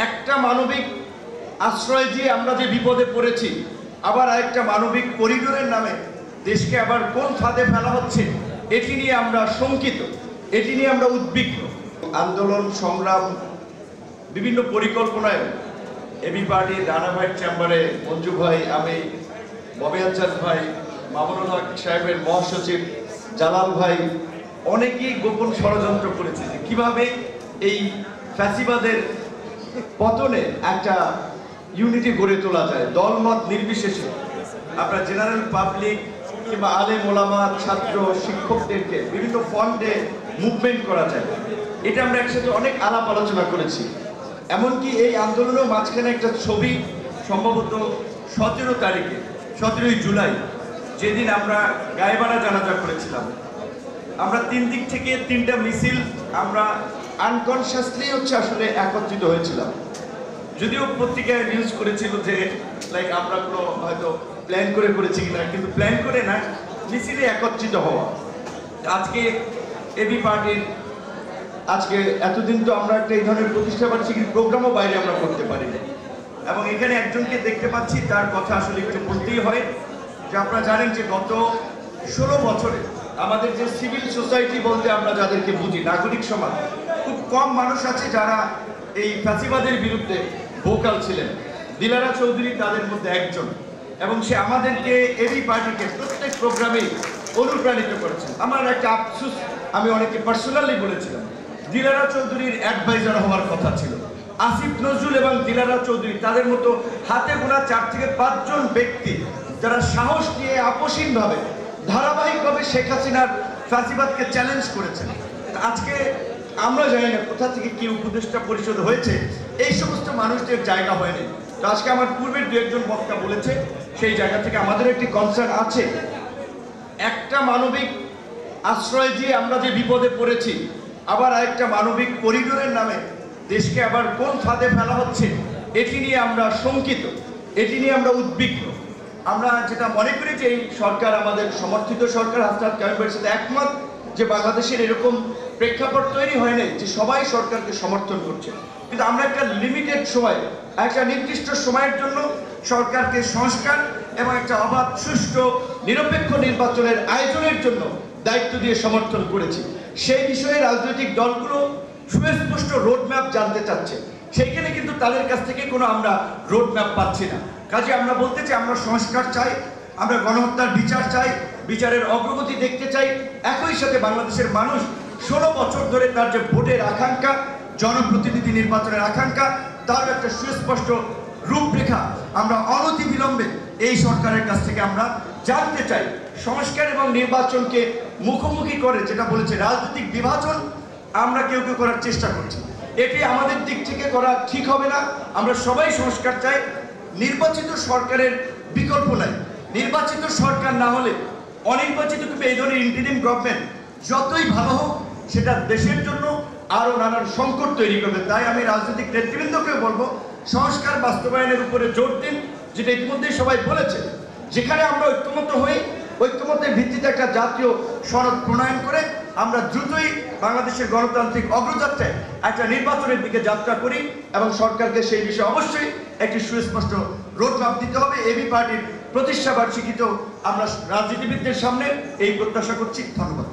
একটা মানবিক আশ্রয় দিয়ে আমরা যে বিপদে পড়েছি, আবার আরেকটা মানবিক করিডোরের নামে দেশকে আবার কোন ফাঁদে ফেলা হচ্ছে, এটি নিয়ে আমরা শঙ্কিত, এটি নিয়ে আমরা উদ্বিগ্ন। আন্দোলন সংগ্রাম বিভিন্ন পরিকল্পনায় এবি পার্টি, রানা ভাইয়ের চেম্বারে, মঞ্জু ভাই, আমি, ববি আজাদ ভাই, মামুনুল হক সাহেবের মহাসচিব জালাল ভাই, অনেকেই গোপন ষড়যন্ত্র করেছে যে কীভাবে এই ফ্যাসিবাদের পতনে একটা ইউনিটি গড়ে তোলা যায়, দলমত নির্বিশেষে। আপনার জেনারেল পাবলিক কিংবা আলেম ওলামা, ছাত্র, শিক্ষকদেরকে বিভিন্ন ফন্ডে মুভমেন্ট করা যায়, এটা আমরা একসাথে অনেক আলাপ আলোচনা করেছি। এমনকি এই আন্দোলনের মাঝখানে একটা ছবি সম্ভবত 17 তারিখে, 17ই জুলাই, যেদিন আমরা গায়েবাড়া জানাজা করেছিলাম, আমরা 3 দিক থেকে 3টা মিছিল আমরা আনকনসিয়াসলি আসলে একত্রিত হয়েছিলাম। যদিও পত্রিকায় নিউজ করেছিল যে লাইক আমরা কোনো হয়তো প্ল্যান করে করেছি কিনা, কিন্তু প্ল্যান করে না, মিছিলে একত্রিত হওয়া। আজকে এবি পার্টির আজকে এতদিন তো আমরা একটা এই ধরনের প্রতিষ্ঠা পাচ্ছি, কিন্তু প্রোগ্রামও বাইরে আমরা করতে পারি না। এবং এখানে একজনকে দেখতে পাচ্ছি, তার কথা আসলে একটু বলতেই হয় যে আপনারা জানেন যে গত 16 বছরে আমাদের যে সিভিল সোসাইটি বলতে আমরা যাদেরকে বুঝি, নাগরিক সমাজ, খুব কম মানুষ আছে যারা এই ফ্যাসিবাদের বিরুদ্ধে ভোকাল ছিলেন। দিলারা চৌধুরী তাদের মধ্যে একজন, এবং সে আমাদেরকে এবি পার্টিকে প্রত্যেক প্রোগ্রামে অনুপ্রাণিত করেছেন। আমার একটা আফসোস, আমি অনেকে পার্সোনালি বলেছিলাম, দিলারা চৌধুরীর অ্যাডভাইজার হওয়ার কথা ছিল। আসিফ নজরুল এবং দিলারা চৌধুরী তাদের মতো হাতে গোনা 4 থেকে 5 জন ব্যক্তি যারা সাহস নিয়ে আপোষহীনভাবে ধারাবাহিকভাবে শেখ হাসিনার ফ্যাসিবাদকে চ্যালেঞ্জ করেছেন। আজকে আমরা জানি না কোথা থেকে কি উপদেষ্টা পরিষদ হয়েছে, এই সমস্ত মানুষদের জায়গা হয়নি। তো আজকে আমার পূর্বের 2 একজন বক্তা বলেছে, সেই জায়গা থেকে আমাদের একটি কনসার্ন আছে। একটা মানবিক আশ্রয় দিয়ে আমরা যে বিপদে পড়েছি, আবার আরেকটা মানবিক করিডোরের নামে দেশকে আবার কোন ফাঁদে ফেলা হচ্ছে, এটি নিয়ে আমরা শঙ্কিত, এটি নিয়ে আমরা উদ্বিগ্ন। আমরা যেটা মনে করি যে এই সরকার আমাদের সমর্থিত সরকার, হাসনাত কামিমের সাথে একমত যে বাংলাদেশের এরকম প্রেক্ষাপট তৈরি হয় নাই যে সবাই সরকারকে সমর্থন করছে, কিন্তু আমরা একটা লিমিটেড সময়, একটা নির্দিষ্ট সময়ের জন্য সরকারকে সংস্কার এবং একটা অবাধ, সুষ্ঠু, নিরপেক্ষ নির্বাচনের আয়োজনের জন্য দায়িত্ব দিয়ে সমর্থন করেছি। সেই বিষয়ে রাজনৈতিক দলগুলো সুস্পষ্ট রোডম্যাপ জানতে চাচ্ছে, সেইখানে কিন্তু তাদের কাছ থেকে কোনো আমরা রোডম্যাপ পাচ্ছি না। কাজে আমরা বলতে চাই, আমরা সংস্কার চাই, আমরা গণহত্যার বিচার চাই, বিচারের অগ্রগতি দেখতে চাই। একই সাথে বাংলাদেশের মানুষ 16 বছর ধরে তার যে ভোটের আকাঙ্ক্ষা, জনপ্রতিনিধি নির্বাচনের আকাঙ্ক্ষা, তার একটা সুস্পষ্ট রূপরেখা আমরা অনতিবিলম্বে এই সরকারের কাছ থেকে আমরা জানতে চাই। সংস্কার এবং নির্বাচনকে মুখোমুখি করে যেটা বলেছে রাজনৈতিক বিভাজন আমরা কেউ কেউ করার চেষ্টা করছি, এটি আমাদের দিক থেকে করা ঠিক হবে না। আমরা সবাই সংস্কার চাই। নির্বাচিত সরকারের বিকল্প নাই। নির্বাচিত সরকার না হলে অনির্বাচিত কিন্তু এই ধরনের ইন্টারিম গভর্নমেন্ট যতই ভালো হোক, সেটা দেশের জন্য আরও নানান সংকট তৈরি করবে। তাই আমি রাজনৈতিক নেতৃবৃন্দকে বলবো, সংস্কার বাস্তবায়নের উপরে জোর দিন, যেটা ইতিমধ্যেই সবাই বলেছে। যেখানে আমরা ঐক্যমত হই, ঐক্যমতের ভিত্তিতে একটা জাতীয় সনদ প্রণয়ন করে আমরা দ্রুতই বাংলাদেশের গণতান্ত্রিক অগ্রযাত্রায় একটা নির্বাচনের দিকে যাত্রা করি, এবং সরকারকে সেই বিষয়ে অবশ্যই একটি সুস্পষ্ট রোডম্যাপ দিতে হবে। এবি পার্টির প্রতিষ্ঠা বার্ষিকীতেও আমরা রাজনীতিবিদদের সামনে এই প্রত্যাশা করছি। ধন্যবাদ।